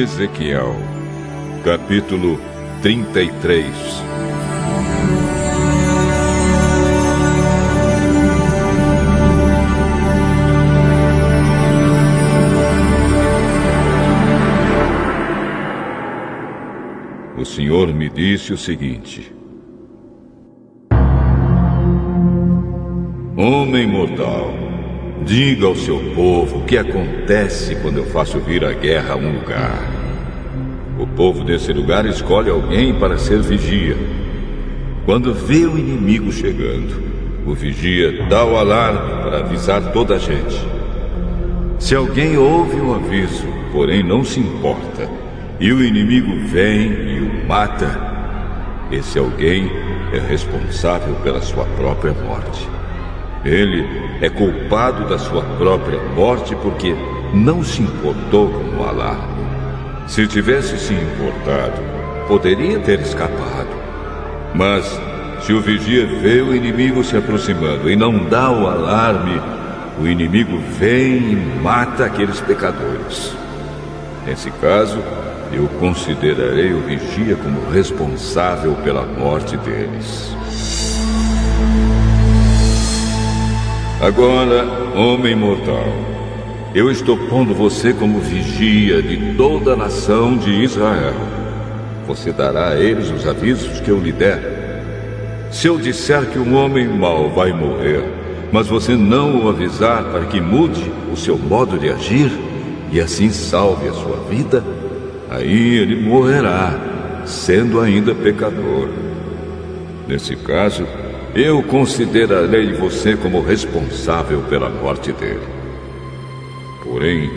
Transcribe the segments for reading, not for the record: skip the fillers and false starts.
Ezequiel, capítulo 33. O Senhor me disse o seguinte: Homem mortal, diga ao seu povo o que acontece quando eu faço vir a guerra a um lugar. O povo desse lugar escolhe alguém para ser vigia. Quando vê o inimigo chegando, o vigia dá o alarme para avisar toda a gente. Se alguém ouve o aviso, porém não se importa, e o inimigo vem e o mata, esse alguém é responsável pela sua própria morte. Ele é culpado da sua própria morte porque não se importou com o alarme. Se tivesse se importado, poderia ter escapado. Mas se o vigia vê o inimigo se aproximando e não dá o alarme, o inimigo vem e mata aqueles pecadores. Nesse caso, eu considerarei o vigia como responsável pela morte deles. Agora, homem mortal, eu estou pondo você como vigia de toda a nação de Israel. Você dará a eles os avisos que eu lhe der. Se eu disser que um homem mau vai morrer, mas você não o avisar para que mude o seu modo de agir e assim salve a sua vida, aí ele morrerá, sendo ainda pecador. Nesse caso, eu considerarei você como responsável pela morte dele. Porém,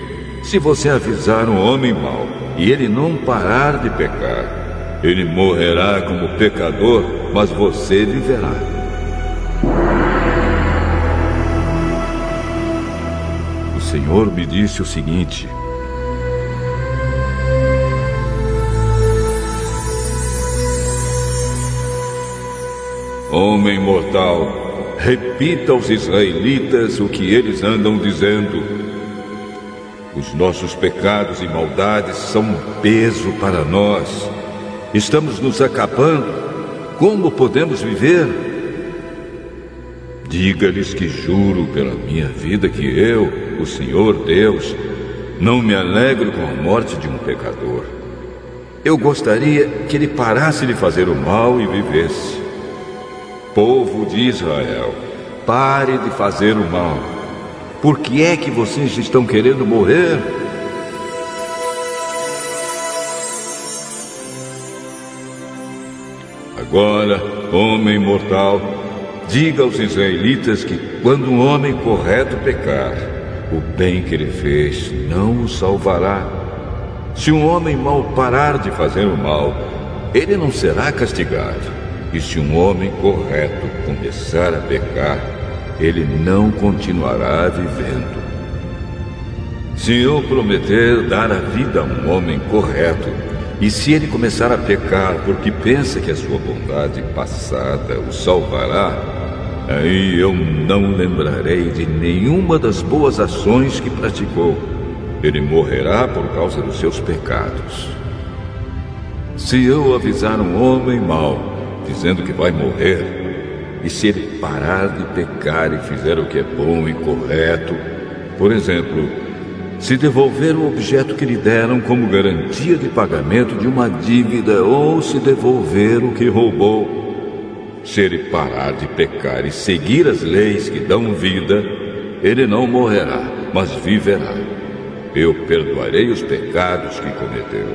se você avisar um homem mau e ele não parar de pecar, ele morrerá como pecador, mas você viverá. O Senhor me disse o seguinte: Homem mortal, repita aos israelitas o que eles andam dizendo. Os nossos pecados e maldades são um peso para nós. Estamos nos acabando. Como podemos viver? Diga-lhes que juro pela minha vida que eu, o Senhor Deus, não me alegro com a morte de um pecador. Eu gostaria que ele parasse de fazer o mal e vivesse. Povo de Israel, pare de fazer o mal. Por que é que vocês estão querendo morrer? Agora, homem mortal, diga aos israelitas que quando um homem correto pecar, o bem que ele fez não o salvará. Se um homem mau parar de fazer o mal, ele não será castigado. E se um homem correto começar a pecar, ele não continuará vivendo. Se eu prometer dar a vida a um homem correto, e se ele começar a pecar porque pensa que a sua bondade passada o salvará, aí eu não lembrarei de nenhuma das boas ações que praticou. Ele morrerá por causa dos seus pecados. Se eu avisar um homem mau, dizendo que vai morrer, e se ele parar de pecar e fizer o que é bom e correto, por exemplo, se devolver o objeto que lhe deram como garantia de pagamento de uma dívida, ou se devolver o que roubou, se ele parar de pecar e seguir as leis que dão vida, ele não morrerá, mas viverá. Eu perdoarei os pecados que cometeu.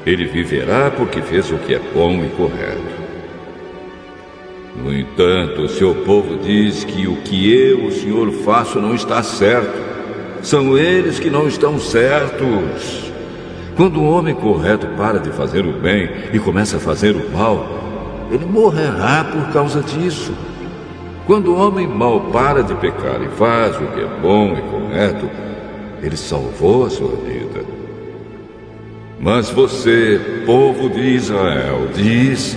Ele viverá porque fez o que é bom e correto. No entanto, o seu povo diz que o que eu, o Senhor, faço não está certo. São eles que não estão certos. Quando um homem correto para de fazer o bem e começa a fazer o mal, ele morrerá por causa disso. Quando o homem mau para de pecar e faz o que é bom e correto, ele salvou a sua vida. Mas você, povo de Israel, diz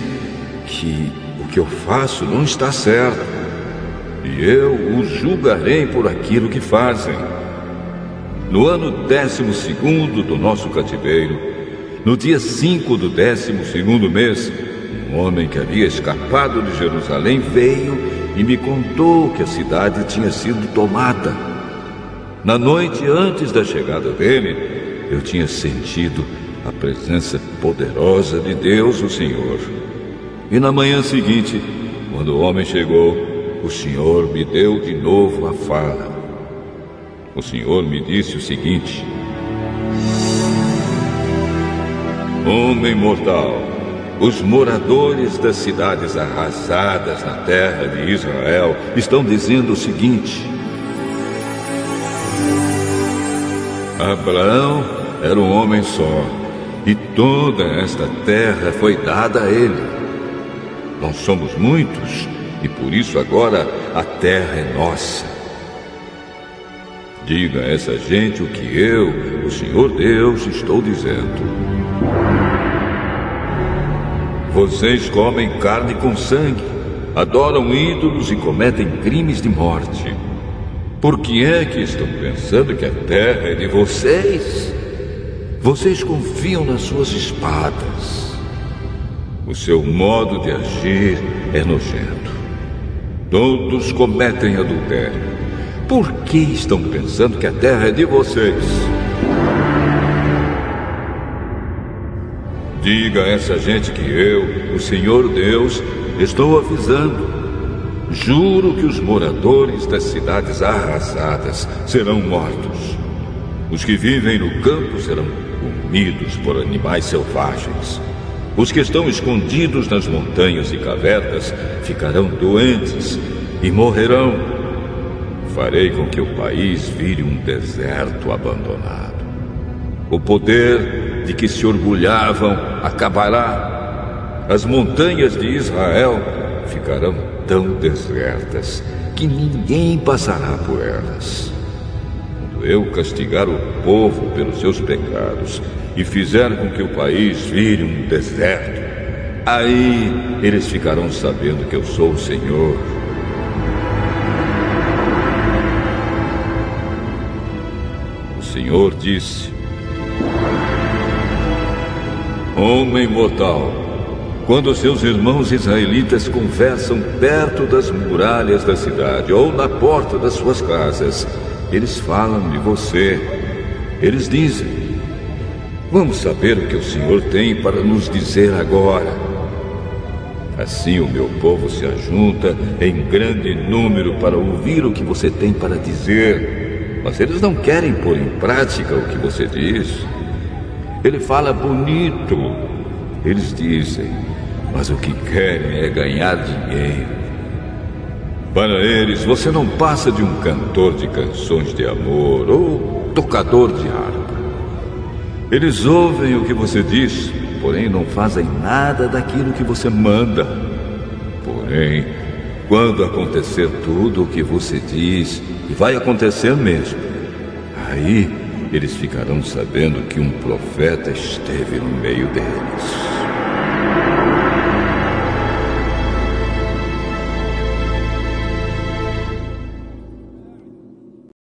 que o que eu faço não está certo, e eu os julgarei por aquilo que fazem. No ano 12º do nosso cativeiro, no dia 5 do 12º mês, um homem que havia escapado de Jerusalém veio e me contou que a cidade tinha sido tomada. Na noite antes da chegada dele, eu tinha sentido a presença poderosa de Deus, o Senhor. E na manhã seguinte, quando o homem chegou, o Senhor me deu de novo a fala. O Senhor me disse o seguinte: Homem mortal, os moradores das cidades arrasadas na terra de Israel estão dizendo o seguinte: Abraão era um homem só, e toda esta terra foi dada a ele. Nós somos muitos, e por isso agora a terra é nossa. Diga a essa gente o que eu, o Senhor Deus, estou dizendo. Vocês comem carne com sangue, adoram ídolos e cometem crimes de morte. Por que é que estão pensando que a terra é de vocês? Vocês confiam nas suas espadas. O seu modo de agir é nojento. Todos cometem adultério. Por que estão pensando que a terra é de vocês? Diga a essa gente que eu, o Senhor Deus, estou avisando. Juro que os moradores das cidades arrasadas serão mortos. Os que vivem no campo serão comidos por animais selvagens. Os que estão escondidos nas montanhas e cavernas ficarão doentes e morrerão. Farei com que o país vire um deserto abandonado. O poder de que se orgulhavam acabará. As montanhas de Israel ficarão tão desertas que ninguém passará por elas. Quando eu castigar o povo pelos seus pecados e fizer com que o país vire um deserto, aí eles ficarão sabendo que eu sou o Senhor. O Senhor disse: Homem mortal, quando seus irmãos israelitas conversam perto das muralhas da cidade ou na porta das suas casas, eles falam de você. Eles dizem: Vamos saber o que o Senhor tem para nos dizer agora. Assim o meu povo se ajunta em grande número para ouvir o que você tem para dizer. Mas eles não querem pôr em prática o que você diz. Ele fala bonito, eles dizem, mas o que querem é ganhar dinheiro. Para eles, você não passa de um cantor de canções de amor ou tocador de harpa. Eles ouvem o que você diz, porém não fazem nada daquilo que você manda. Porém, quando acontecer tudo o que você diz, e vai acontecer mesmo, aí eles ficarão sabendo que um profeta esteve no meio deles.